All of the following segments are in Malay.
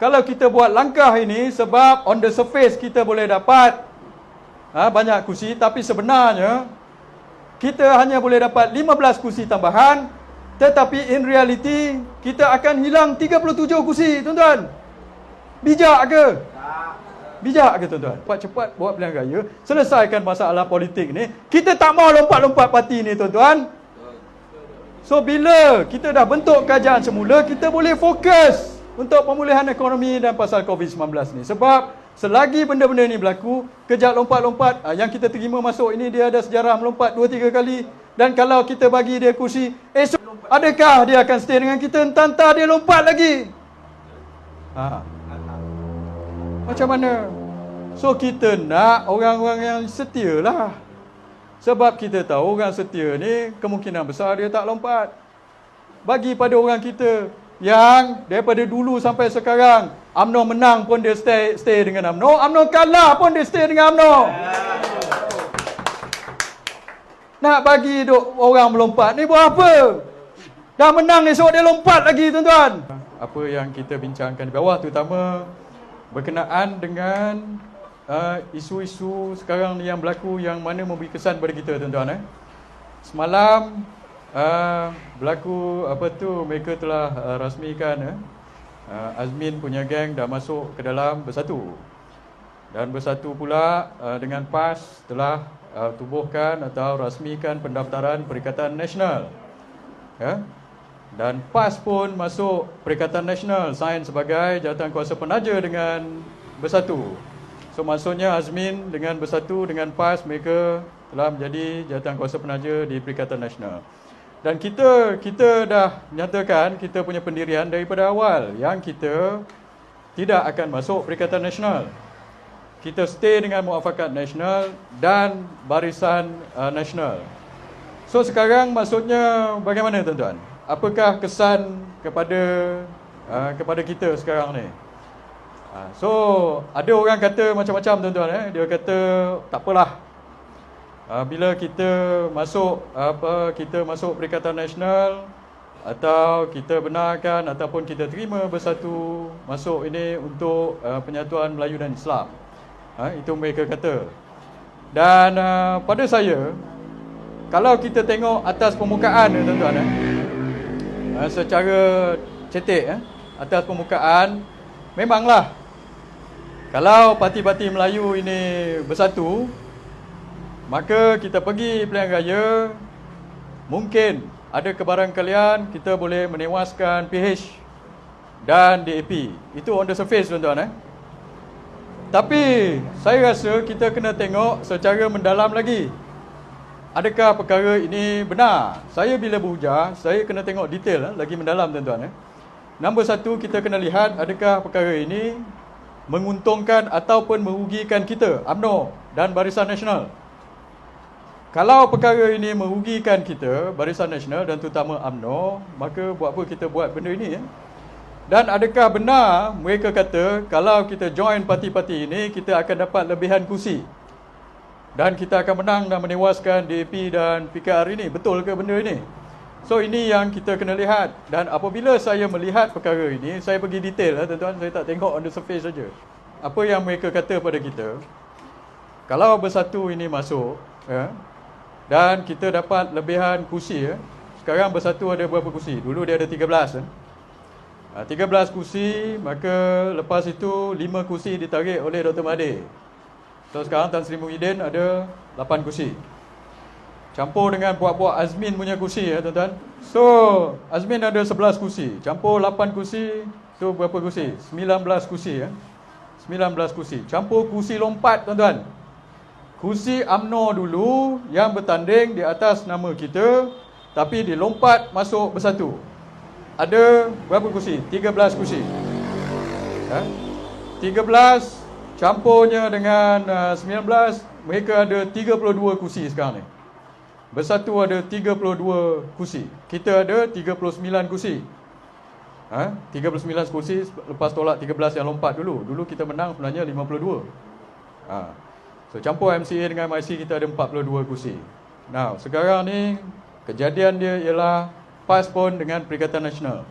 kalau kita buat langkah ini, sebab on the surface kita boleh dapat banyak kursi, tapi sebenarnya kita hanya boleh dapat 15 kursi tambahan, tetapi in reality kita akan hilang 37 kursi, tuan-tuan. Bijak ke? Bijak ke, tuan-tuan? Cepat-cepat buat pilihan raya, selesaikan masalah politik ni. Kita tak mau lompat-lompat parti ni, tuan-tuan. So bila kita dah bentuk kerajaan semula, kita boleh fokus untuk pemulihan ekonomi dan pasal COVID-19 ni. Sebab selagi benda-benda ni berlaku, kejap lompat-lompat, yang kita terima masuk ini, dia ada sejarah melompat 2-3 kali. Dan kalau kita bagi dia kursi, esok adakah dia akan stay dengan kita? Entah-entah dia lompat lagi. Macam mana? So kita nak orang-orang yang setia lah. Sebab kita tahu orang setia ni kemungkinan besar dia tak lompat. Bagi pada orang kita yang daripada dulu sampai sekarang, UMNO menang pun dia stay dengan UMNO, UMNO kalah pun dia stay dengan UMNO. Nak bagi orang melompat ni buat apa? Dah menang esok dia lompat lagi, tuan-tuan. Apa yang kita bincangkan di bawah, terutama berkenaan dengan isu-isu sekarang ni yang berlaku, yang mana memberi kesan pada kita, tuan-tuan. Semalam berlaku mereka telah rasmikan Azmin punya geng dah masuk ke dalam Bersatu. Dan Bersatu pula dengan PAS telah tubuhkan atau rasmikan pendaftaran Perikatan Nasional. Dan PAS pun masuk Perikatan Nasional, sign sebagai jawatankuasa penaja dengan Bersatu. So maksudnya Azmin dengan Bersatu dengan PAS, mereka telah menjadi jawatankuasa penaja di Perikatan Nasional. Dan kita dah nyatakan kita punya pendirian daripada awal yang kita tidak akan masuk Perikatan Nasional. Kita stay dengan Muafakat Nasional dan Barisan Nasional. So sekarang maksudnya bagaimana, tuan-tuan? Apakah kesan kepada kita sekarang ni? So ada orang kata macam-macam, tuan-tuan. Dia kata tak apalah. Bila kita masuk Perikatan Nasional, atau kita benarkan ataupun kita terima Bersatu masuk ini untuk penyatuan Melayu dan Islam. Itu mereka kata. Dan pada saya, kalau kita tengok atas permukaan, tuan-tuan, secara cetek, atas permukaan, memanglah kalau parti-parti Melayu ini bersatu, maka kita pergi pilihan raya, mungkin ada kebarangkalian kita boleh menewaskan PH dan DAP. Itu on the surface, tuan-tuan. Tapi saya rasa kita kena tengok secara mendalam lagi. Adakah perkara ini benar? Saya bila berujar, saya kena tengok detail lagi mendalam, tuan-tuan. Nombor satu, kita kena lihat adakah perkara ini menguntungkan ataupun merugikan kita, UMNO dan Barisan Nasional. Kalau perkara ini merugikan kita, Barisan Nasional dan terutama UMNO, maka buat apa kita buat benda ini? Dan adakah benar mereka kata kalau kita join parti-parti ini, kita akan dapat lebihan kursi dan kita akan menang dan menewaskan DAP dan PKR ini? Betul ke benda ini? So ini yang kita kena lihat. Dan apabila saya melihat perkara ini, saya pergi detail, tuan-tuan. Saya tak tengok on the surface saja. Apa yang mereka kata pada kita, kalau Bersatu ini masuk, dan kita dapat lebihan kursi. Sekarang Bersatu ada berapa kursi? Dulu dia ada 13. 13 kursi, maka lepas itu 5 kursi ditarik oleh Dr. Mahathir. So sekarang Tan Sri Muhyiddin ada 8 kursi. Campur dengan puak-puak Azmin punya kursi, tuan-tuan. So Azmin ada 11 kursi. Campur 8 kursi, tu berapa kursi? 19 kursi. 19 kursi. Campur kursi lompat, tuan-tuan. Kursi UMNO dulu yang bertanding di atas nama kita, tapi dilompat masuk Bersatu. Ada berapa kursi? 13 kursi. 13 campurnya dengan 19, mereka ada 32 kursi sekarang ni. Bersatu ada 32 kursi. Kita ada 39 kursi. 39 kursi lepas tolak 13 yang lompat dulu. Dulu kita menang sebenarnya 52. So campur MCA dengan MIC kita ada 42 kursi. Now, sekarang ni kejadian dia ialah PAS pun dengan Perikatan Nasional.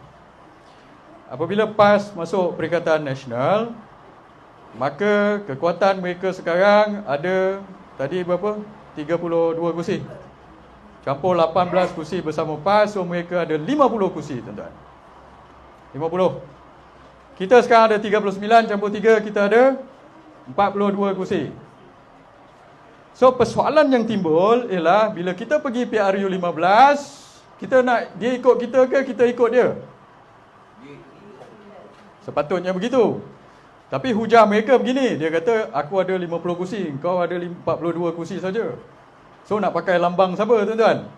apabila PAS masuk Perikatan Nasional, maka kekuatan mereka sekarang ada tadi berapa? 32 kursi. Campur 18 kursi bersama PAS, so mereka ada 50 kursi, tuan-tuan. 50. Kita sekarang ada 39 campur 3, kita ada 42 kursi. So persoalan yang timbul ialah bila kita pergi PRU 15, kita nak dia ikut kita ke kita ikut dia? Sepatutnya begitu. Tapi hujah mereka begini, dia kata aku ada 50 kursi, kau ada 42 kursi saja. So nak pakai lambang siapa, tuan-tuan?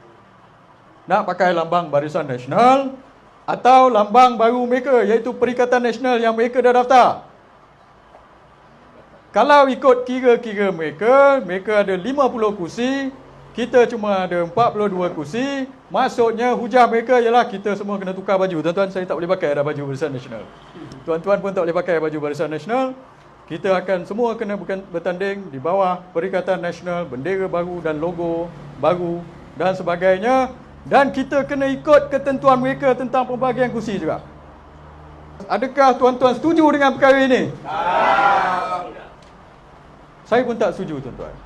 Nak pakai lambang Barisan Nasional atau lambang baru mereka, iaitu Perikatan Nasional yang mereka dah daftar? Kalau ikut kira-kira mereka, mereka ada 50 kursi, kita cuma ada 42 kursi, maksudnya hujah mereka ialah kita semua kena tukar baju. Tuan-tuan, saya tak boleh pakai dah baju Barisan Nasional. Tuan-tuan pun tak boleh pakai baju Barisan Nasional. Kita akan semua kena bertanding di bawah Perikatan Nasional, bendera baru dan logo baru dan sebagainya. Dan kita kena ikut ketentuan mereka tentang pembahagian kursi juga. Adakah tuan-tuan setuju dengan perkara ini? Saya pun tak setuju, tuan-tuan.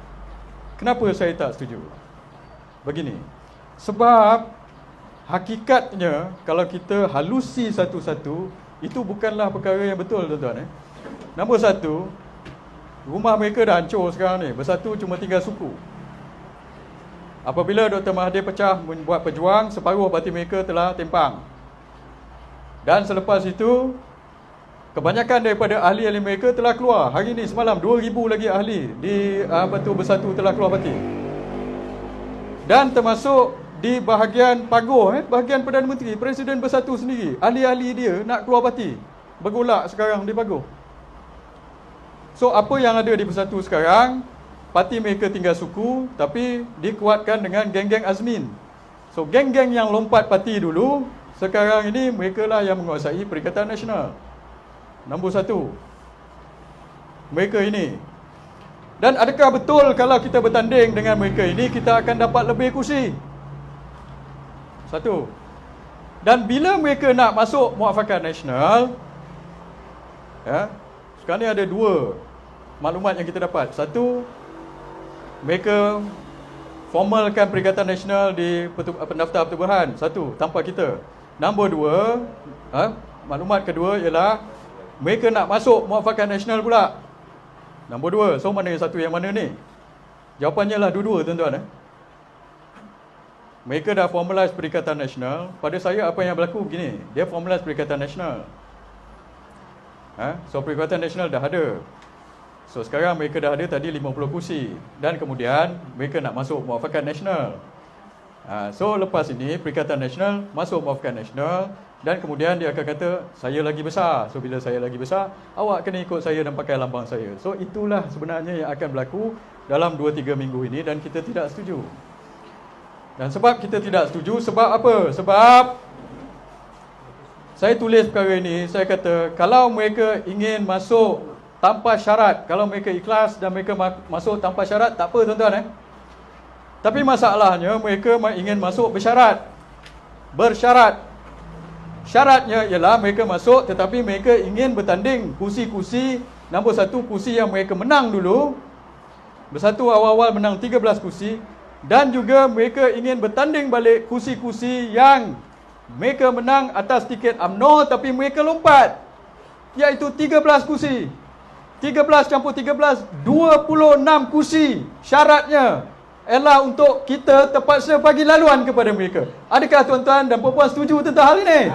Kenapa saya tak setuju? Begini, sebab hakikatnya kalau kita halusi satu-satu, itu bukanlah perkara yang betul, tuan-tuan. Nombor satu, rumah mereka dah hancur sekarang ni. Bersatu cuma tinggal suku. Apabila Dr. Mahathir pecah membuat pejuang, separuh parti mereka telah tempang. Dan selepas itu, kebanyakan daripada ahli-ahli mereka telah keluar. Hari ini semalam 2,000 lagi ahli di Bersatu telah keluar parti. Dan termasuk di bahagian Pagoh, bahagian Perdana Menteri, Presiden Bersatu sendiri, ahli-ahli dia nak keluar parti. Bergolak sekarang di Pagoh. So apa yang ada di Bersatu sekarang, parti mereka tinggal suku, tapi dikuatkan dengan geng-geng Azmin. So geng-geng yang lompat parti dulu, sekarang ini mereka lah yang menguasai Perikatan Nasional. Nombor satu, mereka ini. Dan adakah betul kalau kita bertanding dengan mereka ini, kita akan dapat lebih kursi? Satu. Dan bila mereka nak masuk Muafakat Nasional, sekarang ni ada dua maklumat yang kita dapat. Satu, mereka formalkan Perikatan Nasional di pendaftar pertubuhan. Satu, tanpa kita. Nombor dua, maklumat kedua ialah mereka nak masuk Muafakat Nasional pula. Nombor dua. So mana yang satu yang mana ni? Jawapannya lah dua-dua, tuan-tuan. Mereka dah formalize Perikatan Nasional. Pada saya apa yang berlaku begini, dia formalize Perikatan Nasional. So Perikatan Nasional dah ada. So sekarang mereka dah ada tadi 50 kursi. Dan kemudian mereka nak masuk Muafakat Nasional. So lepas ini Perikatan Nasional masuk Muafakat Nasional. Dan kemudian dia akan kata, saya lagi besar. So bila saya lagi besar, awak kena ikut saya dan pakai lambang saya. So itulah sebenarnya yang akan berlaku dalam 2-3 minggu ini. Dan kita tidak setuju. Dan sebab kita tidak setuju, sebab apa? Sebab saya tulis perkara ini, saya kata kalau mereka ingin masuk tanpa syarat, kalau mereka ikhlas dan mereka masuk tanpa syarat, tak apa, tuan-tuan. Tapi masalahnya mereka ingin masuk bersyarat. Bersyarat. Syaratnya ialah mereka masuk tetapi mereka ingin bertanding kursi-kursi. Nombor satu, kursi yang mereka menang dulu. Bersatu awal-awal menang 13 kursi. Dan juga mereka ingin bertanding balik kursi-kursi yang mereka menang atas tiket UMNO tapi mereka lompat, iaitu 13 kursi. 13 campur 13, 26 kursi. Syaratnya ialah untuk kita terpaksa bagi laluan kepada mereka. Adakah tuan-tuan dan puan-puan setuju tentang hal ini?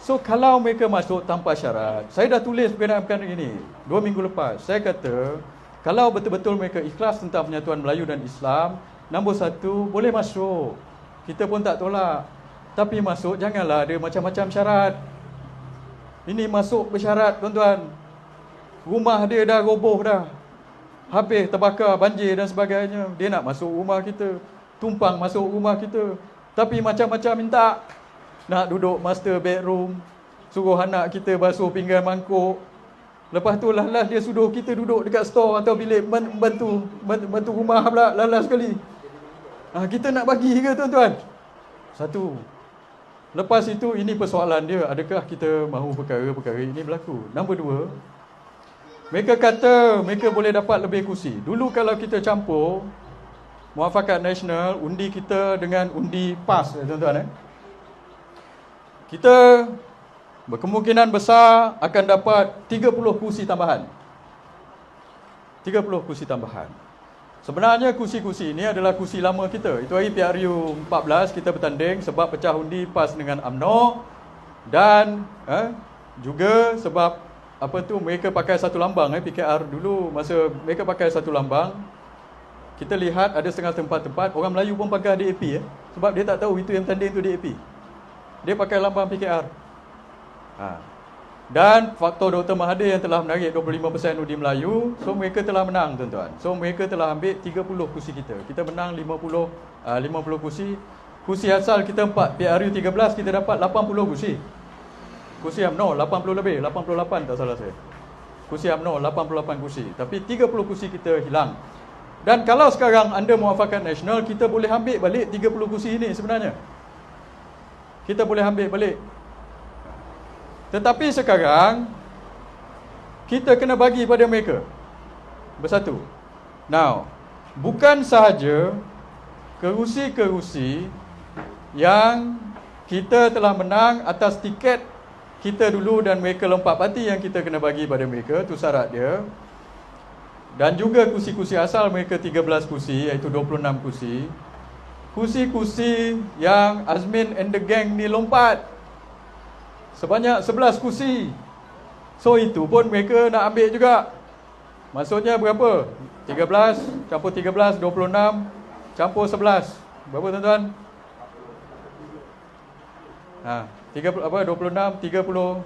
So kalau mereka masuk tanpa syarat, saya dah tulis berkenaan ini 2 minggu lepas. Saya kata kalau betul-betul mereka ikhlas tentang penyatuan Melayu dan Islam, nombor satu, boleh masuk. Kita pun tak tolak. Tapi masuk, janganlah ada macam-macam syarat. Ini masuk bersyarat, tuan-tuan. Rumah dia dah roboh dah. Habis terbakar, banjir dan sebagainya. Dia nak masuk rumah kita. Tumpang masuk rumah kita. Tapi macam-macam minta. Nak duduk master bedroom. Suruh anak kita basuh pinggan mangkuk. Lepas tu lah dia suruh kita duduk dekat store atau bilik bantu rumah pula sekali. Kita nak bagi ke, tuan-tuan? Satu. Lepas itu, ini persoalan dia, adakah kita mahu perkara-perkara ini berlaku? Nombor dua, mereka kata mereka boleh dapat lebih kursi. Dulu kalau kita campur Muafakat Nasional, undi kita dengan undi PAS, tuan-tuan, kita berkemungkinan besar akan dapat 30 kursi tambahan. 30 kursi tambahan. Sebenarnya kursi-kursi ini adalah kursi lama kita. Itu hari PRU 14 kita bertanding sebab pecah undi PAS dengan UMNO, dan juga sebab mereka pakai satu lambang. PKR dulu masa mereka pakai satu lambang, kita lihat ada setengah tempat-tempat orang Melayu pun pakai DAP, sebab dia tak tahu itu yang bertanding itu DAP. Dia pakai lambang PKR. Dan faktor Dr. Mahathir yang telah menarik 25% undi Melayu, so mereka telah menang, tuan-tuan. So mereka telah ambil 30 kursi kita. Kita menang 50 kursi. Kursi asal kita 4, PRU 13 kita dapat 80 kursi. Kursi UMNO 80 lebih, 88 tak salah saya. Kursi UMNO 88 kursi. Tapi 30 kursi kita hilang. Dan kalau sekarang anda Muafakat Nasional, kita boleh ambil balik 30 kursi ini sebenarnya. Kita boleh ambil balik. Tetapi sekarang kita kena bagi pada mereka. Bersatu. Now, bukan sahaja kerusi-kerusi yang kita telah menang atas tiket kita dulu dan mereka lompat parti yang kita kena bagi pada mereka, tu syarat dia. Dan juga kursi-kursi asal mereka 13 kursi, iaitu 26 kursi. Kursi-kursi yang Azmin and the gang ni lompat sebanyak 11 kursi. So itu pun mereka nak ambil juga. Maksudnya berapa? 13 campur 13, 26 campur 11. Berapa, tuan-tuan? 26, 30,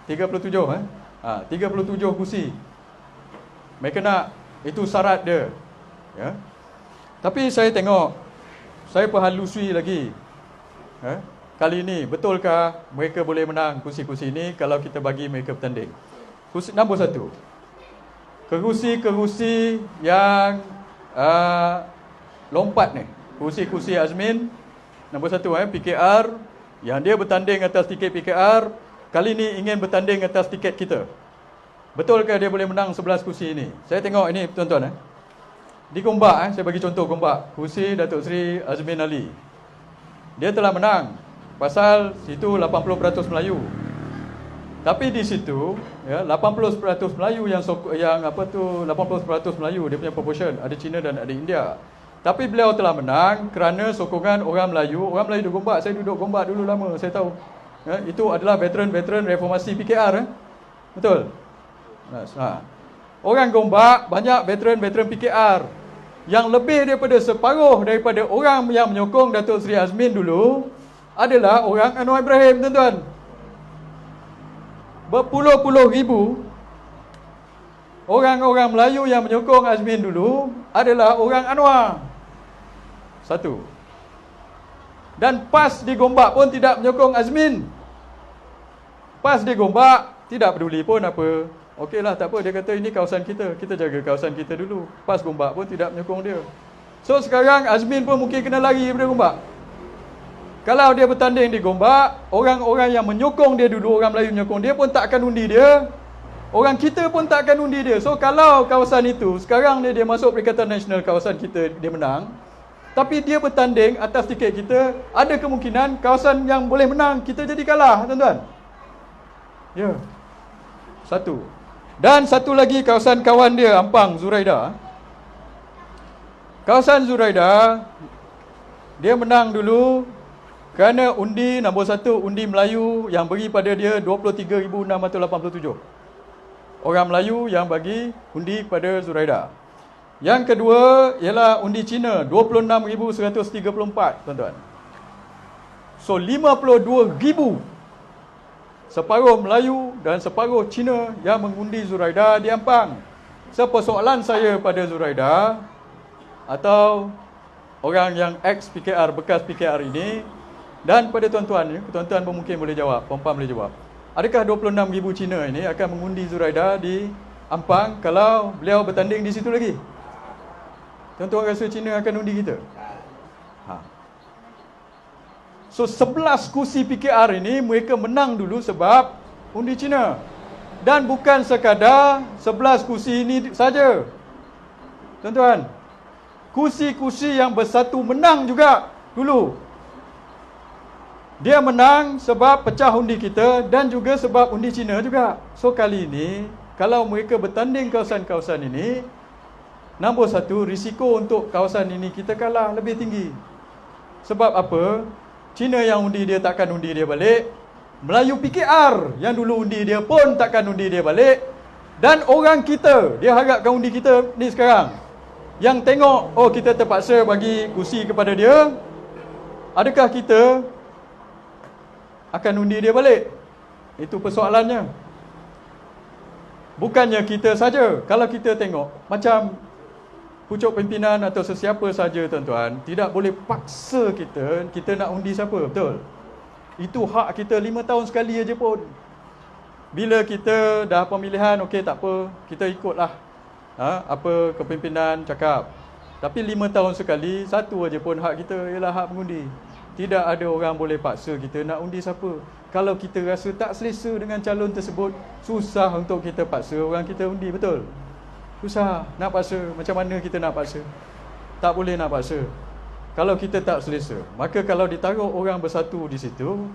37 37 kursi. Mereka nak, itu syarat dia. Ya. Tapi saya tengok, saya perhalusui lagi. Kali ini, betulkah mereka boleh menang kursi-kursi ini kalau kita bagi mereka bertanding? Kursi nombor 1, kerusi-kerusi yang lompat ni, kursi-kursi Azmin. Nombor 1, PKR, yang dia bertanding atas tiket PKR, kali ini ingin bertanding atas tiket kita. Betulkah dia boleh menang 11 kursi ini? Saya tengok ini, tuan-tuan. Di Gombak, saya bagi contoh Gombak, kursi Datuk Seri Azmin Ali. Dia telah menang. Pasal situ 80% Melayu. Tapi di situ 80% Melayu yang 80% Melayu dia punya proportion, ada Cina dan ada India. Tapi beliau telah menang kerana sokongan orang Melayu di Gombak. Saya duduk Gombak dulu lama, saya tahu. Itu adalah veteran reformasi PKR. Betul? Orang Gombak banyak veteran PKR. Yang lebih daripada separuh daripada orang yang menyokong Datuk Seri Azmin dulu adalah orang Anwar Ibrahim, tuan-tuan. Berpuluh-puluh ribu orang-orang Melayu yang menyokong Azmin dulu adalah orang Anwar. 1. Dan PAS di Gombak pun tidak menyokong Azmin. PAS di Gombak tidak peduli pun apa. Okeylah, tak apa, dia kata ini kawasan kita, kita jaga kawasan kita dulu. PAS Gombak pun tidak menyokong dia. So sekarang Azmin pun mungkin kena lari daripada Gombak. Kalau dia bertanding di Gombak, orang-orang yang menyokong dia dulu, orang Melayu menyokong dia pun tak akan undi dia. Orang kita pun tak akan undi dia. So kalau kawasan itu, sekarang dia masuk Perikatan Nasional, kawasan kita dia menang, tapi dia bertanding atas tiket kita, ada kemungkinan kawasan yang boleh menang, kita jadi kalah, tuan-tuan. Ya. 1. Dan satu lagi kawasan kawan dia, Ampang, Zuraida. Kawasan Zuraida, dia menang dulu kerana undi nombor 1, undi Melayu yang beri pada dia 23,687. Orang Melayu yang bagi undi kepada Zuraida. Yang kedua ialah undi Cina, 26,134, tuan-tuan. So 52,000, separuh Melayu dan separuh Cina yang mengundi Zuraida di Ampang. So persoalan saya pada Zuraida atau orang yang ex-PKR, bekas PKR ini, dan pada tuan-tuan pun mungkin boleh jawab, puan-puan boleh jawab. Adakah 26,000 Cina ini akan mengundi Zuraida di Ampang kalau beliau bertanding di situ lagi? Tuan-tuan rasa Cina akan undi kita? So 11 kursi PKR ini mereka menang dulu sebab undi Cina. Dan bukan sekadar 11 kursi ini saja. Tuan-tuan, kursi-kursi yang bersatu menang juga dulu. Dia menang sebab pecah undi kita dan juga sebab undi Cina juga. So kali ini, kalau mereka bertanding kawasan-kawasan ini, nombor satu, risiko untuk kawasan ini kita kalah lebih tinggi. Sebab apa? Cina yang undi dia takkan undi dia balik. Melayu PKR yang dulu undi dia pun takkan undi dia balik. Dan orang kita, dia harapkan undi kita ni sekarang, yang tengok, oh kita terpaksa bagi kursi kepada dia, adakah kita akan undi dia balik? Itu persoalannya. Bukannya kita saja. Kalau kita tengok, macam pucuk pimpinan atau sesiapa saja, tuan-tuan, tidak boleh paksa kita nak undi siapa, betul? Itu hak kita 5 tahun sekali aja pun. Bila kita dah pemilihan, okey tak apa, kita ikutlah apa kepimpinan cakap. Tapi 5 tahun sekali, satu aja pun hak kita ialah hak mengundi. Tidak ada orang boleh paksa kita nak undi siapa. Kalau kita rasa tak selesa dengan calon tersebut, susah untuk kita paksa orang kita undi, betul? Susah nak paksa. Macam mana kita nak paksa? Tak boleh nak paksa kalau kita tak selesa. Maka kalau ditaruh orang bersatu di situ,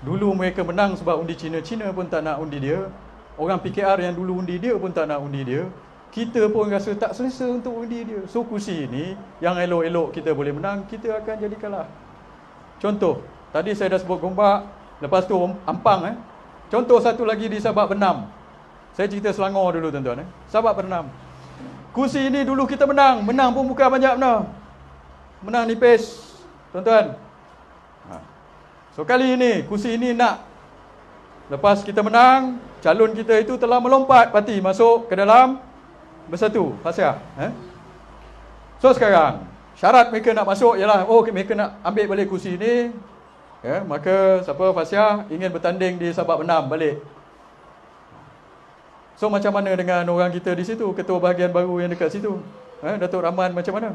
dulu mereka menang sebab undi Cina, Cina pun tak nak undi dia. Orang PKR yang dulu undi dia pun tak nak undi dia. Kita pun rasa tak selesa untuk undi dia. So kursi ini yang elok-elok kita boleh menang, kita akan jadi kalah. Contoh, tadi saya dah sebut Gombak, lepas tu Ampang. Contoh satu lagi di Sabak Bernam. Saya cerita Selangor dulu, tuan-tuan. Sabak Bernam. Kursi ini dulu kita menang. Menang pun bukan banyak benar. Menang nipis, tuan-tuan. So kali ini, kursi ini nak. Lepas kita menang, calon kita itu telah melompat parti masuk ke dalam Bersatu Fasiah. So sekarang, syarat mereka nak masuk ialah, oh mereka nak ambil balik kursi ini. Maka siapa Fasiah ingin bertanding di Sabak Bernam balik. So macam mana dengan orang kita di situ, ketua bahagian baru yang dekat situ? Datuk Rahman macam mana?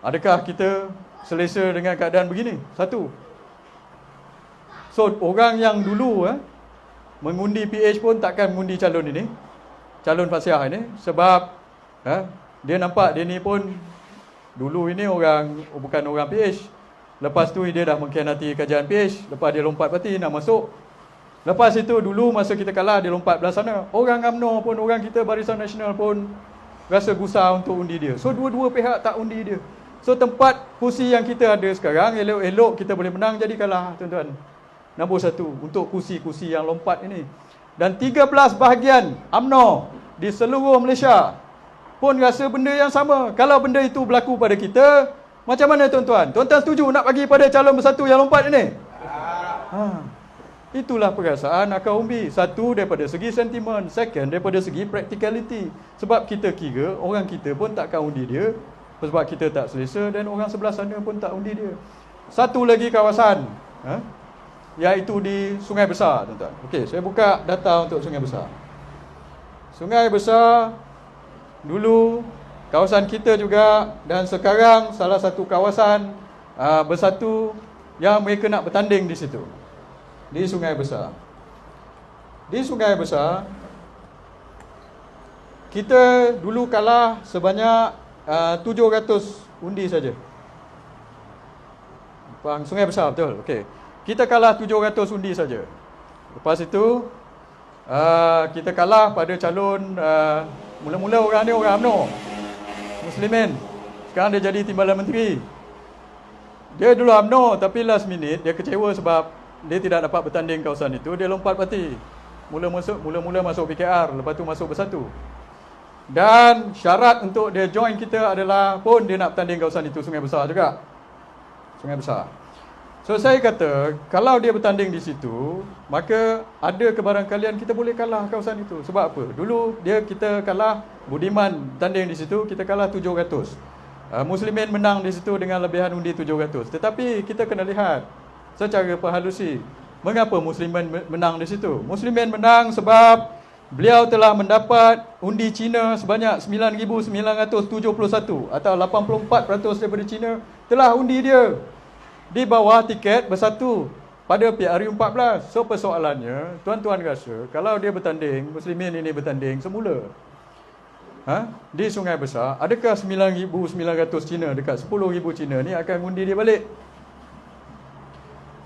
Adakah kita selesa dengan keadaan begini? Satu. So orang yang dulu mengundi PH pun takkan mengundi calon ini, calon Fasiah ini, sebab dia nampak dia ni pun dulu ini bukan orang PH. Lepas tu dia dah mengkhianati kajian PH. Lepas dia lompat parti nak masuk. Lepas itu dulu masa kita kalah dia lompat belah sana. Orang UMNO pun, orang kita Barisan Nasional pun rasa gusar untuk undi dia. So dua-dua pihak tak undi dia. So tempat kursi yang kita ada sekarang, elok-elok kita boleh menang jadi kalah, tuan-tuan. Nombor satu untuk kursi-kursi yang lompat ini. Dan 13 bahagian UMNO di seluruh Malaysia pun rasa benda yang sama. Kalau benda itu berlaku pada kita, macam mana, tuan-tuan? Tuan-tuan setuju nak bagi pada calon bersatu yang lompat ini? Itulah perasaan akar umbi. Satu, daripada segi sentimen. Second, daripada segi practicality. Sebab kita kira orang kita pun takkan undi dia, sebab kita tak selesa, dan orang sebelah sana pun tak undi dia. Satu lagi kawasan, iaitu di Sungai Besar, tuan-tuan. Okey, saya buka data untuk Sungai Besar. Sungai Besar dulu kawasan kita juga, dan sekarang salah satu kawasan bersatu yang mereka nak bertanding di situ. Di Sungai Besar. Di Sungai Besar, kita dulu kalah sebanyak 700 undi saja. Sungai Besar, betul. Okey. Kita kalah 700 undi saja. Lepas itu, kita kalah pada calon, mula-mula orang ni orang UMNO, Muslimin. Sekarang dia jadi Timbalan Menteri. Dia dulu UMNO, tapi last minute dia kecewa sebab dia tidak dapat bertanding kawasan itu. Dia lompat parti. Mula-mula masuk PKR, lepas tu masuk Bersatu. Dan syarat untuk dia join kita adalah pun dia nak bertanding kawasan itu, Sungai Besar juga. Sungai Besar. So saya kata, kalau dia bertanding di situ, maka ada kebarangkalian kita boleh kalah kawasan itu. Sebab apa? Dulu kita kalah, Budiman tanding di situ, kita kalah 700. Muslimin menang di situ dengan lebihan undi 700. Tetapi kita kena lihat secara perhalusi, mengapa Muslimin menang di situ? Muslimin menang sebab beliau telah mendapat undi Cina sebanyak 9,971 atau 84% daripada Cina telah undi dia. di bawah tiket bersatu pada PRU14. So persoalannya, tuan-tuan rasa kalau dia bertanding, Muslimin ini bertanding semula di Sungai Besar, adakah 9,900 Cina dekat 10,000 Cina ni akan undi dia balik?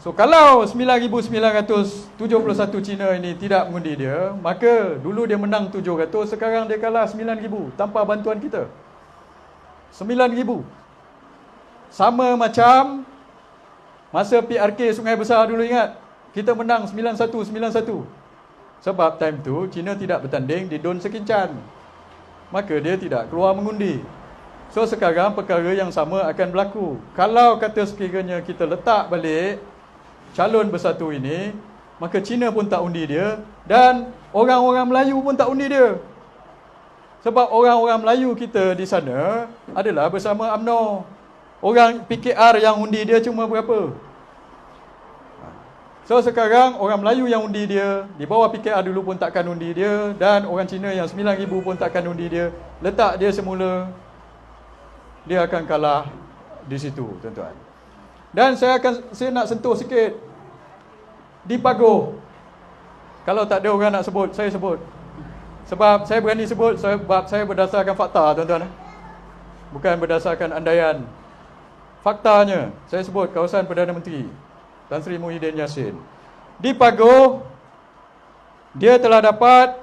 So kalau 9,971 Cina ini tidak mengundi dia, maka dulu dia menang 700, sekarang dia kalah 9,000 tanpa bantuan kita. 9,000. Sama macam masa PRK Sungai Besar dulu, ingat? Kita menang 91. Sebab time tu Cina tidak bertanding di Don Sekincan, maka dia tidak keluar mengundi. So sekarang perkara yang sama akan berlaku. Kalau kata sekiranya kita letak balik calon bersatu ini, maka Cina pun tak undi dia dan orang-orang Melayu pun tak undi dia. Sebab orang-orang Melayu kita di sana adalah bersama UMNO. Orang PKR yang undi dia cuma berapa? So sekarang orang Melayu yang undi dia, di bawah PKR dulu pun takkan undi dia, dan orang Cina yang 9,000 pun takkan undi dia. Letak dia semula, dia akan kalah di situ, tuan-tuan. Dan saya nak sentuh sikit di Pagoh. Kalau tak ada orang nak sebut, saya sebut. Sebab saya berani sebut, sebab saya berdasarkan fakta, tuan-tuan. Bukan berdasarkan andaian. Faktanya, saya sebut kawasan Perdana Menteri Tan Sri Muhyiddin Yassin. Di Pagoh, dia telah dapat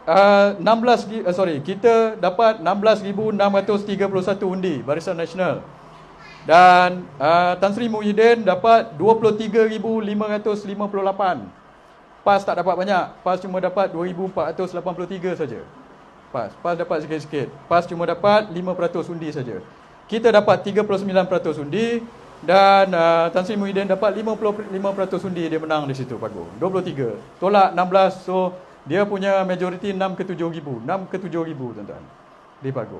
kita dapat 16,631 undi Barisan Nasional. Dan Tan Sri Muhyiddin dapat 23,558. PAS tak dapat banyak. PAS cuma dapat 2,483 saja. PAS dapat sikit-sikit. PAS cuma dapat 5% undi saja. Kita dapat 39% undi, dan Tan Sri Muhyiddin dapat 55% undi. Dia menang di situ Pagoh. 23 tolak 16. So dia punya majoriti 6 ke 7,000. 6 ke 7,000, tuan-tuan, di Pagoh.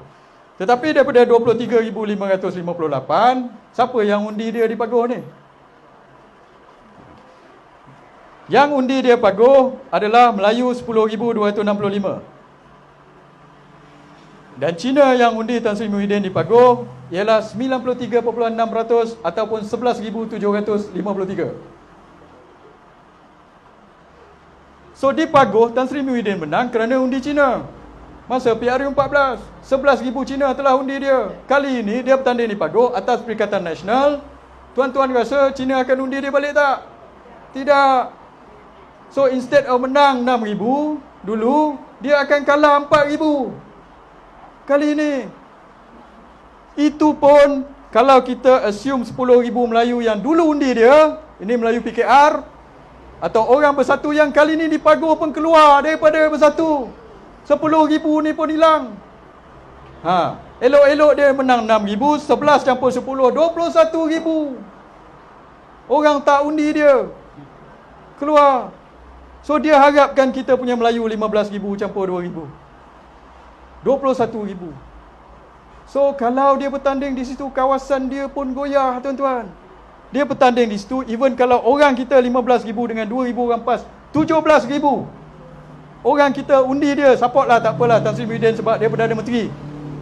Tetapi daripada 23,558, siapa yang undi dia di Pagoh ni? Yang undi dia Pagoh adalah Melayu 10,265. Dan Cina yang undi Tan Sri Muhyiddin di Pagoh ialah 93.6% ataupun 11,753. So di Pagoh, Tan Sri Muhyiddin menang kerana undi Cina. Masa PRU14, 11,000 Cina telah undi dia. Kali ini dia bertanding di Pagoh atas Perikatan Nasional. Tuan-tuan rasa Cina akan undi dia balik tak? Tidak. So instead of menang 6,000 dulu, dia akan kalah 4,000 kali ini. Itu pun kalau kita assume 10,000 Melayu yang dulu undi dia, ini Melayu PKR, atau orang bersatu yang kali ini di Pagoh pun keluar daripada bersatu, 10,000 ni pun hilang. Elok-elok dia menang 6,000, 11 campur 10, 21,000 orang tak undi dia keluar. So dia harapkan kita punya Melayu 15,000 campur 2,000, 21,000. So kalau dia bertanding di situ, kawasan dia pun goyah, tuan-tuan. Dia bertanding di situ, even kalau orang kita 15,000 dengan 2,000 orang PAS, 17,000 orang kita undi dia. Support lah, tak apalah Tan Sri Muhyiddin sebab dia Perdana Menteri.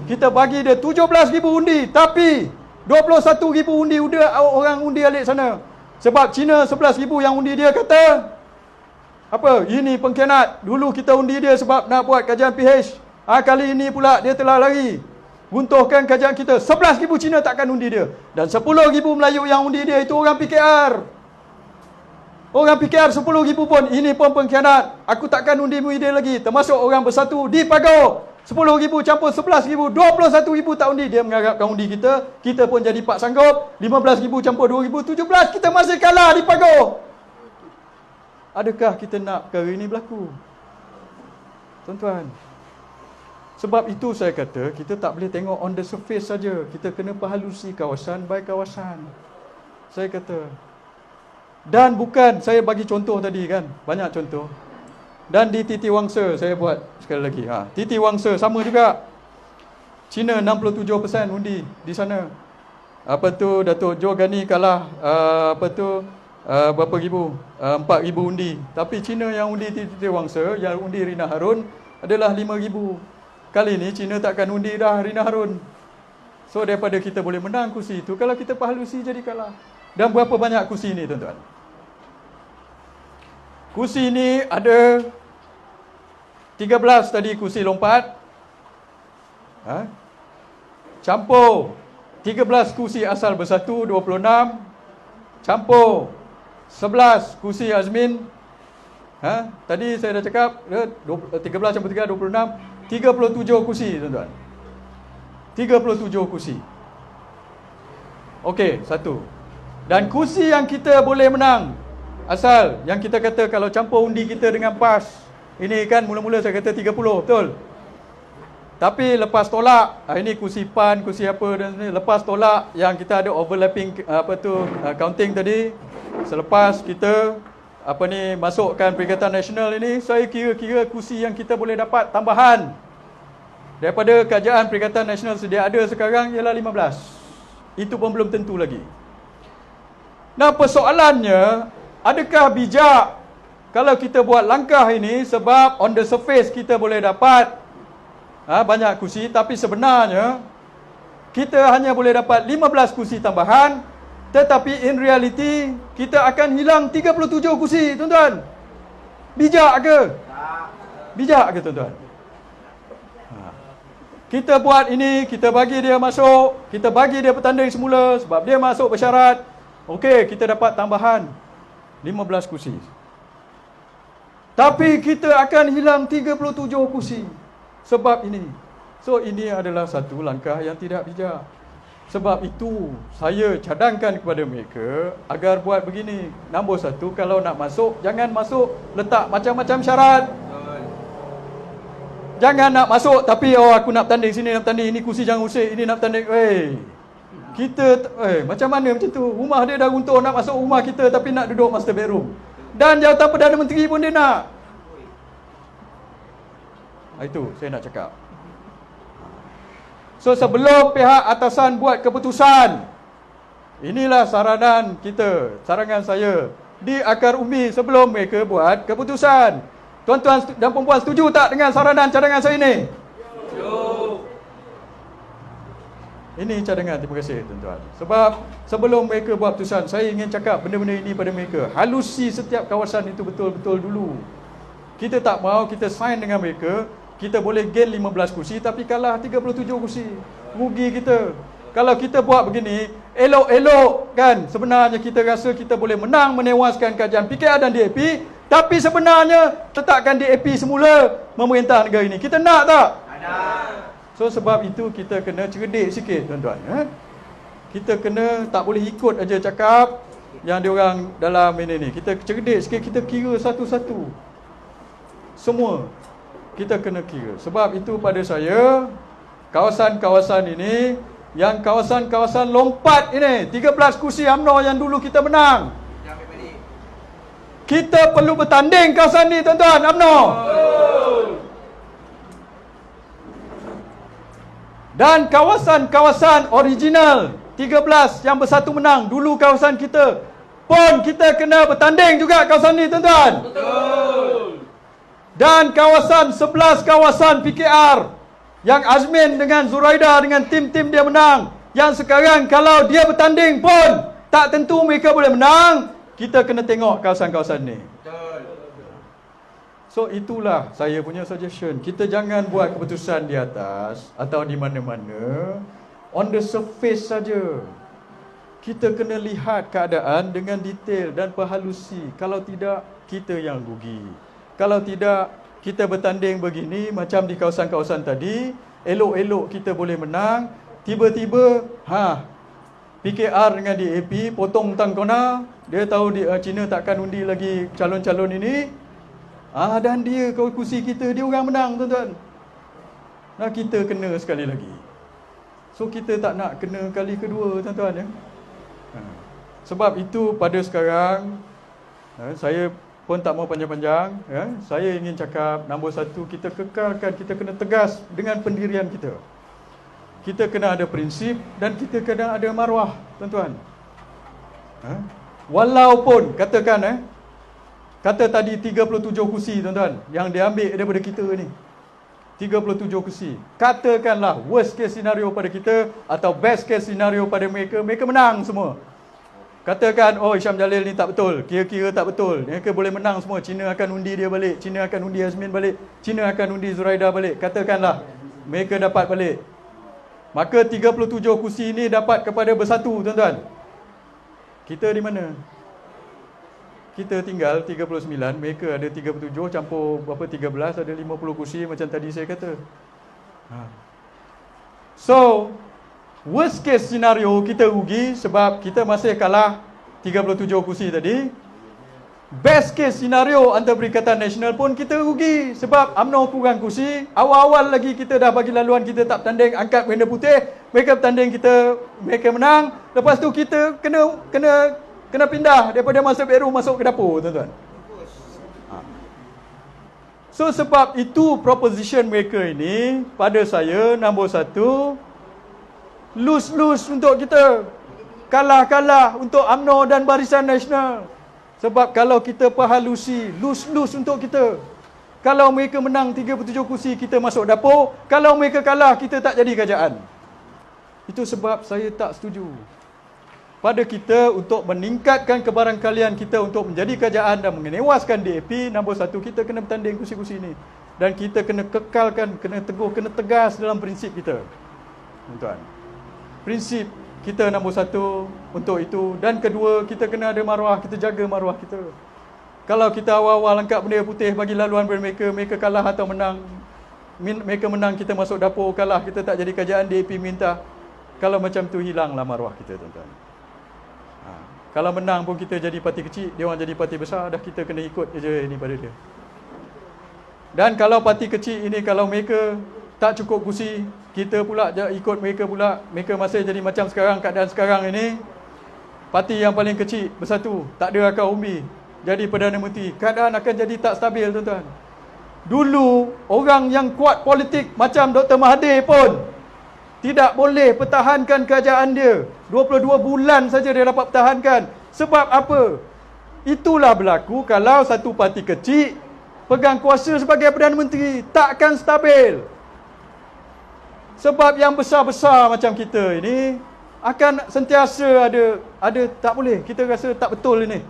Kita bagi dia 17,000 undi, tapi 21,000 undi orang undi alik sana. Sebab Cina 11,000 yang undi dia kata, apa? Ini pengkhianat. Dulu kita undi dia sebab nak buat kajian PH. Kali ini pula dia telah lari, runtuhkan kajian kita. 11,000 Cina takkan undi dia. Dan 10,000 Melayu yang undi dia itu orang PKR. Orang PKR 10,000 pun, ini pun pengkhianat. Aku takkan undi Muhyiddin lagi. Termasuk orang bersatu di Pagoh. 10,000 campur 11,000, 21,000 tak undi. Dia mengharapkan undi kita. Kita pun jadi pak sanggup. 15,000 campur 2,000, 17. Kita masih kalah di Pagoh. Adakah kita nak perkara ini berlaku, tuan-tuan? Sebab itu saya kata, kita tak boleh tengok on the surface saja. Kita kena perhalusi kawasan by kawasan, saya kata. Dan bukan, saya bagi contoh tadi kan, banyak contoh. Dan di Titi Wangsa saya buat sekali lagi. Titi Wangsa sama juga. Cina 67% undi di sana. Datuk Jo Ghani kalah berapa ribu? 4,000 undi. Tapi Cina yang undi Titi Wangsa, yang undi Rina Harun adalah 5,000. Kali ini Cina takkan undi dah Rina Harun. So daripada kita boleh menang kursi itu, kalau kita perhalusi jadi kalah. Dan berapa banyak kursi ini, tuan-tuan? Kursi ini ada 13 tadi kursi lompat. Campur 13 kursi asal bersatu, 26. Campur 11 kursi Azmin. Tadi saya dah cakap 13 campur 3, 26. 37 kursi, tuan-tuan. 37 kursi. Okey, satu. Dan kursi yang kita boleh menang, asal yang kita kata kalau campur undi kita dengan PAS, ini kan mula-mula saya kata 30, betul? Tapi lepas tolak, ini kursi PAN, kursi apa dan lepas tolak yang kita ada overlapping counting tadi, selepas kita masukkan Perikatan Nasional ini, saya kira-kira kursi yang kita boleh dapat tambahan daripada kajian Perikatan Nasional sedia ada sekarang ialah 15. Itu pun belum tentu lagi. Nah, persoalannya, adakah bijak kalau kita buat langkah ini sebab on the surface kita boleh dapat banyak kursi, tapi sebenarnya kita hanya boleh dapat 15 kursi tambahan, tetapi in reality kita akan hilang 37 kursi, tuan-tuan. Bijak ke? Bijak ke, tuan-tuan? Kita buat ini, kita bagi dia masuk, kita bagi dia bertanding semula sebab dia masuk bersyarat. Okey, kita dapat tambahan 15 kursi. Tapi kita akan hilang 37 kursi sebab ini. So, ini adalah satu langkah yang tidak bijak. Sebab itu, saya cadangkan kepada mereka agar buat begini. Nombor satu, kalau nak masuk, jangan masuk letak macam-macam syarat. Jangan nak masuk tapi aku nak bertanding sini, nak bertanding ini, kursi jangan usik, ini nak bertanding. Macam mana macam tu? Rumah dia dah runtuh, nak masuk rumah kita tapi nak duduk master bedroom. Dan jawatan Perdana Menteri pun dia nak. Itu saya nak cakap. So, sebelum pihak atasan buat keputusan, inilah saranan kita, sarangan saya di akar umbi sebelum mereka buat keputusan. Tuan-tuan dan perempuan setuju tak dengan saranan cadangan saya ini? Ini cadangan, terima kasih tuan-tuan. Sebab sebelum mereka buat keputusan, saya ingin cakap benda-benda ini pada mereka. Halusi setiap kawasan itu betul-betul dulu. Kita tak mahu kita sign dengan mereka, kita boleh gain 15 kursi tapi kalah 37 kursi. Rugi kita. Kalau kita buat begini, elok-elok kan, sebenarnya kita rasa kita boleh menang menewaskan kajian PKR dan DAP, tapi sebenarnya letakkan DAP semula memerintah negara ini. Kita nak tak? Nak. So, sebab itu kita kena cerdik sikit, tuan-tuan. Kita kena tak boleh ikut aja cakap yang diorang dalam ini. Kita cerdik sikit, kita kira satu-satu. Semua kita kena kira. Sebab itu pada saya, kawasan-kawasan ini, yang kawasan-kawasan lompat ini, 13 kursi UMNO yang dulu kita menang, kita perlu bertanding kawasan ini, tuan-tuan, UMNO. Dan kawasan-kawasan original 13 yang bersatu menang dulu kawasan kita pun kita kena bertanding juga kawasan ini, tuan-tuan. Dan kawasan 11 kawasan PKR yang Azmin dengan Zuraida dengan tim-tim dia menang, yang sekarang kalau dia bertanding pun tak tentu mereka boleh menang, kita kena tengok kawasan-kawasan ni. So, itulah saya punya suggestion. Kita jangan buat keputusan di atas atau di mana-mana on the surface saja. Kita kena lihat keadaan dengan detail dan perhalusi. Kalau tidak, kita yang rugi. Kalau tidak, kita bertanding begini macam di kawasan-kawasan tadi, elok-elok kita boleh menang, tiba-tiba PKR dengan DAP potong hutang kona, dia tahu China takkan undi lagi calon-calon ini. Dan dia kursi kita, dia orang menang, tuan-tuan. Nah, kita kena sekali lagi. So, kita tak nak kena kali kedua, tuan-tuan, ya. Sebab itu pada sekarang, saya pun tak mau panjang-panjang, ya. Saya ingin cakap, nombor satu, kita kekalkan, kita kena tegas dengan pendirian kita. Kita kena ada prinsip dan kita kena ada maruah, tuan-tuan. Walaupun, katakan, kata tadi 37 kursi, tuan-tuan, yang diambil daripada kita ni. 37 kursi. Katakanlah worst case scenario pada kita atau best case scenario pada mereka, mereka menang semua. Katakan, oh Hisham Jalil ni tak betul, kira-kira tak betul. Mereka boleh menang semua. Cina akan undi dia balik, Cina akan undi Azmin balik, Cina akan undi Zuraida balik. Katakanlah mereka dapat balik. Maka 37 kursi ini dapat kepada bersatu, tuan-tuan. Kita di mana? Kita tinggal 39, mereka ada 37 campur berapa 13, ada 50 kursi macam tadi saya kata. So, worst case scenario kita rugi sebab kita masih kalah 37 kursi tadi. Best case scenario antara Perikatan Nasional pun kita rugi sebab UMNO kurang kursi. Awal-awal lagi kita dah bagi laluan, kita tak bertanding, angkat bendera putih, mereka bertanding, mereka menang. Lepas tu kita kena pindah daripada masuk bedroom masuk ke dapur, tuan-tuan. So sebab itu proposition mereka ini pada saya nombor 1, lose-lose untuk kita, kalah-kalah untuk UMNO dan Barisan Nasional. Sebab kalau kita perhalusi, lose-lose untuk kita. Kalau mereka menang 37 kursi, kita masuk dapur. Kalau mereka kalah, kita tak jadi kerajaan. Itu sebab saya tak setuju. Pada kita untuk meningkatkan kebarangkalian kita untuk menjadi kerajaan dan mengenewaskan DAP, nombor 1, kita kena bertanding kursi-kursi ini. Dan kita kena kekalkan, kena teguh, kena tegas dalam prinsip kita. Tuan-tuan. Prinsip kita nombor 1 untuk itu. Dan kedua, kita kena ada maruah, kita jaga maruah kita. Kalau kita awal-awal angkat bendera putih bagi laluan pada mereka, mereka kalah atau menang, mereka menang, kita masuk dapur, kalah, kita tak jadi kerajaan, DAP minta. Kalau macam tu, hilanglah maruah kita, tuan-tuan. Kalau menang pun kita jadi parti kecil, dia orang jadi parti besar, dah kita kena ikut je ini pada dia. Dan kalau parti kecil ini, kalau mereka tak cukup kursi, kita pula ikut mereka pula, mereka masih jadi macam sekarang, keadaan sekarang ini, parti yang paling kecil bersatu, tak ada akal umbi, jadi Perdana Menteri, keadaan akan jadi tak stabil, tuan-tuan. Dulu, orang yang kuat politik macam Dr. Mahathir pun tidak boleh pertahankan kerajaan dia. 22 bulan saja dia dapat pertahankan. Sebab apa? Itulah berlaku kalau satu parti kecil pegang kuasa sebagai Perdana Menteri, takkan stabil. Sebab yang besar-besar macam kita ini akan sentiasa ada tak boleh. Kita rasa tak betul ini.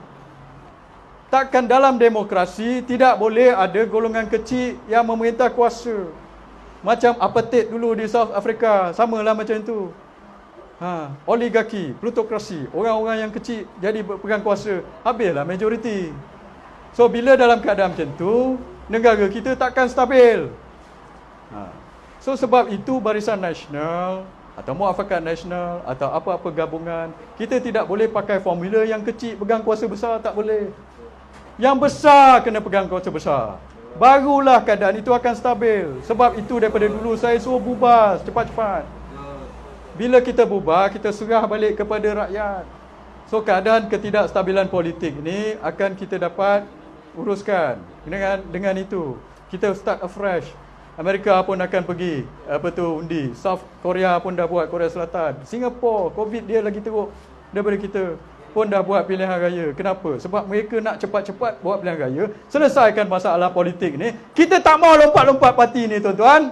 Takkan dalam demokrasi tidak boleh ada golongan kecil yang memerintah kuasa. Macam apartheid dulu di South Africa, samalah macam itu. Oligarki, plutokrasi, orang-orang yang kecil jadi pegang kuasa, habislah majoriti. So bila dalam keadaan macam tu, negara kita takkan stabil. So sebab itu Barisan Nasional atau Muafakat Nasional atau apa-apa gabungan, kita tidak boleh pakai formula yang kecil pegang kuasa besar, tak boleh. Yang besar kena pegang kuasa besar. Barulah keadaan itu akan stabil. Sebab itu daripada dulu saya suruh bubar cepat-cepat. Bila kita bubar, kita serah balik kepada rakyat. So keadaan ketidakstabilan politik ni akan kita dapat uruskan. Dengan itu, kita start afresh. Amerika pun akan pergi undi. South Korea pun dah buat, Korea Selatan. Singapura, COVID dia lagi teruk daripada kita, pun dah buat pilihan raya. Kenapa? Sebab mereka nak cepat-cepat buat pilihan raya, selesaikan masalah politik ni. Kita tak mau lompat-lompat parti ni, tuan-tuan.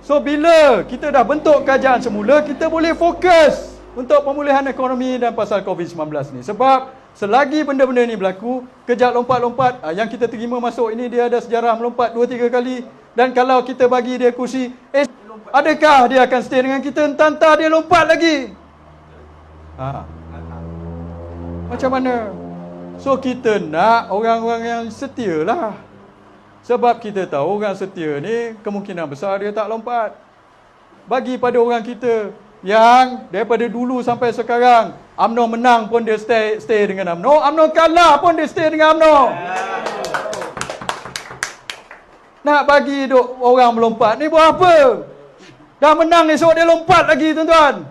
So bila kita dah bentuk kerajaan semula, kita boleh fokus untuk pemulihan ekonomi dan pasal COVID-19 ni. Sebab selagi benda-benda ni berlaku, kejap lompat-lompat, yang kita terima masuk ini, dia ada sejarah melompat 2-3 kali. Dan kalau kita bagi dia kursi, adakah dia akan stay dengan kita? Entah-entah dia lompat lagi. Macam mana? So kita nak orang-orang yang setia lah. Sebab kita tahu orang setia ni kemungkinan besar dia tak lompat. Bagi pada orang kita yang daripada dulu sampai sekarang, UMNO menang pun dia stay dengan UMNO, UMNO kalah pun dia stay dengan UMNO. Nak bagi orang melompat ni buat apa? Dah menang esok dia lompat lagi, tuan-tuan.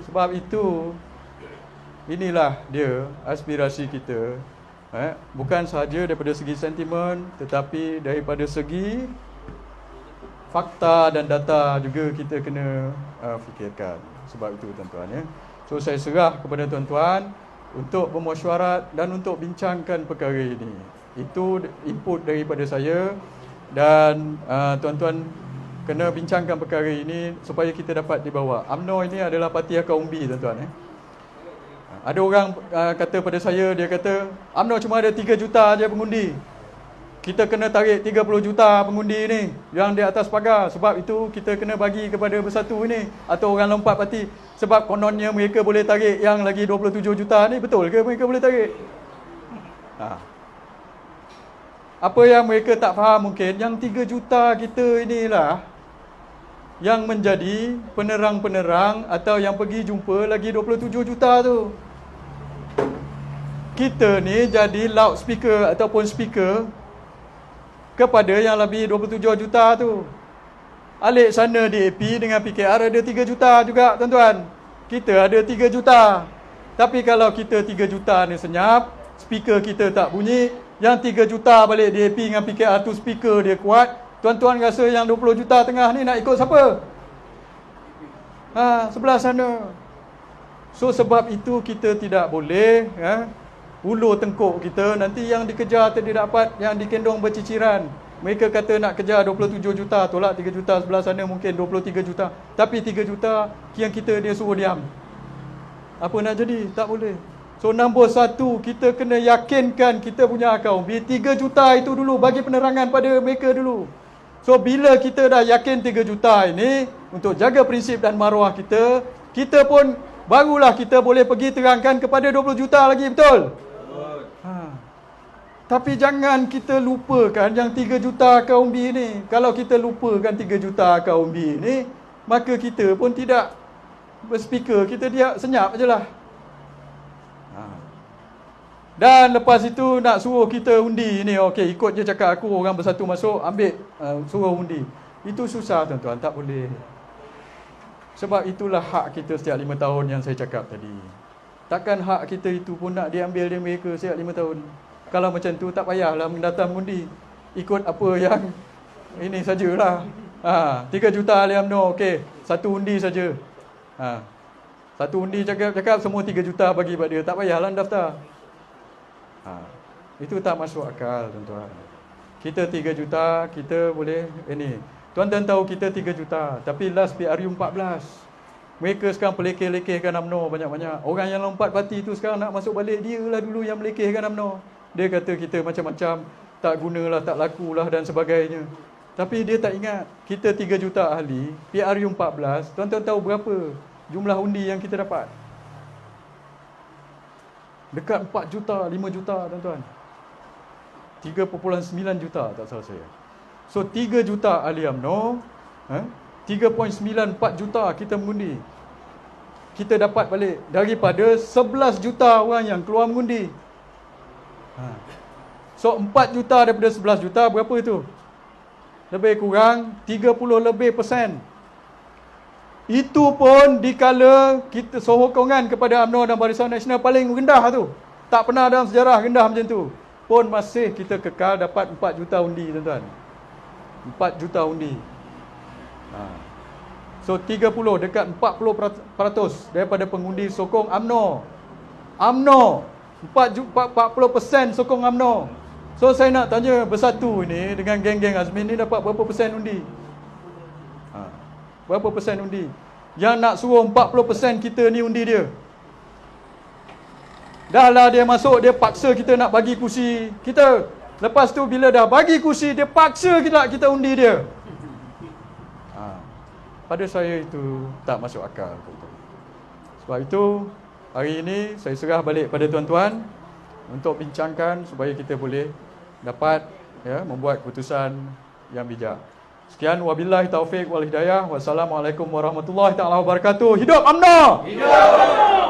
Sebab itu, inilah dia aspirasi kita. Bukan sahaja daripada segi sentimen, tetapi daripada segi fakta dan data juga kita kena fikirkan. Sebab itu, tuan-tuan, ya. So saya serah kepada tuan-tuan untuk bermesyuarat dan untuk bincangkan perkara ini. Itu input daripada saya. Dan tuan-tuan kena bincangkan perkara ini supaya kita dapat dibawa. UMNO ini adalah parti akar umbi, tuan-tuan. Ada orang kata pada saya, dia kata UMNO cuma ada 3 juta aja pengundi. Kita kena tarik 30 juta pengundi ni yang di atas pagar. Sebab itu kita kena bagi kepada Bersatu ini atau orang lompat parti. Sebab kononnya mereka boleh tarik yang lagi 27 juta ni. Betul ke mereka boleh tarik? Apa yang mereka tak faham mungkin, yang 3 juta kita inilah yang menjadi penerang-penerang atau yang pergi jumpa lagi 27 juta tu. Kita ni jadi loudspeaker ataupun speaker kepada yang lebih 27 juta tu. Alik sana DAP dengan PKR ada 3 juta juga, tuan-tuan. Kita ada 3 juta. Tapi kalau kita 3 juta ni senyap, speaker kita tak bunyi, yang 3 juta balik DAP dengan PKR tu speaker dia kuat, tuan-tuan rasa yang 20 juta tengah ni nak ikut siapa? Sebelah sana. So sebab itu kita tidak boleh ulur tengkuk kita, nanti yang dikejar tidak dapat, yang dikendong berciciran. Mereka kata nak kejar 27 juta, tolak 3 juta, sebelah sana mungkin 23 juta. Tapi 3 juta yang kita dia suruh diam. Apa nak jadi? Tak boleh. So nombor 1, kita kena yakinkan kita punya akar umbi 3 juta itu dulu, bagi penerangan pada mereka dulu. So bila kita dah yakin 3 juta ini untuk jaga prinsip dan maruah kita, kita pun barulah kita boleh pergi terangkan kepada 20 juta lagi, betul? Tapi jangan kita lupakan yang 3 juta akar umbi ini. Kalau kita lupakan 3 juta akar umbi ini, maka kita pun tidak berspeaker, kita dia senyap je lah. Dan lepas itu nak suruh kita undi ni, okey, ikut je cakap aku, orang Bersatu masuk, ambil, suruh undi. Itu susah, tuan-tuan, tak boleh. Sebab itulah hak kita setiap 5 tahun yang saya cakap tadi. Takkan hak kita itu pun nak diambil dari mereka setiap 5 tahun. Kalau macam tu tak payahlah mendatang undi. Ikut apa yang ini sajalah. 3 juta ahli UMNO, okey, 1 undi saja. 1 undi cakap semua 3 juta bagi pada dia, tak payahlah daftar. Itu tak masuk akal, tuan-tuan. Kita 3 juta, kita boleh ini. Tuan-tuan tahu kita 3 juta, tapi last PRU 14. Mereka sekarang pelekeh-lekehkan UMNO banyak-banyak. Orang yang lompat parti tu sekarang nak masuk balik, dia lah dulu yang melekehkan UMNO. Dia kata kita macam-macam, tak gunalah, tak lakulah dan sebagainya. Tapi dia tak ingat, kita 3 juta ahli, PRU 14, tuan-tuan tahu berapa jumlah undi yang kita dapat? Dekat 4 juta, 5 juta, tuan-tuan. 3.9 juta, tak salah saya. So 3 juta ahli UMNO, 3.94 juta kita mengundi. Kita dapat balik daripada 11 juta orang yang keluar mengundi. So 4 juta daripada 11 juta, berapa itu? Lebih kurang 30 lebih persen. Itu pun dikala kita sokongan kepada UMNO dan Barisan Nasional paling rendah tu. Tak pernah dalam sejarah rendah macam tu. Pun masih kita kekal dapat 4 juta undi, tuan-tuan. 4 juta undi. So 30 dekat 40% daripada pengundi sokong UMNO. UMNO 40% sokong UMNO. So saya nak tanya Bersatu ini dengan geng-geng Azmin ni dapat berapa persen undi? Berapa persen undi? Yang nak suruh 40% kita ni undi dia. Dah lah dia masuk, dia paksa kita nak bagi kursi kita. Lepas tu bila dah bagi kursi, dia paksa kita undi dia. Pada saya itu tak masuk akal. Sebab itu hari ini saya serah balik pada tuan-tuan untuk bincangkan supaya kita boleh dapat membuat keputusan yang bijak. Sekian, wabillahi taufik wal hidayah. Wassalamualaikum warahmatullahi taala wabarakatuh. Hidup UMNO! Hidup!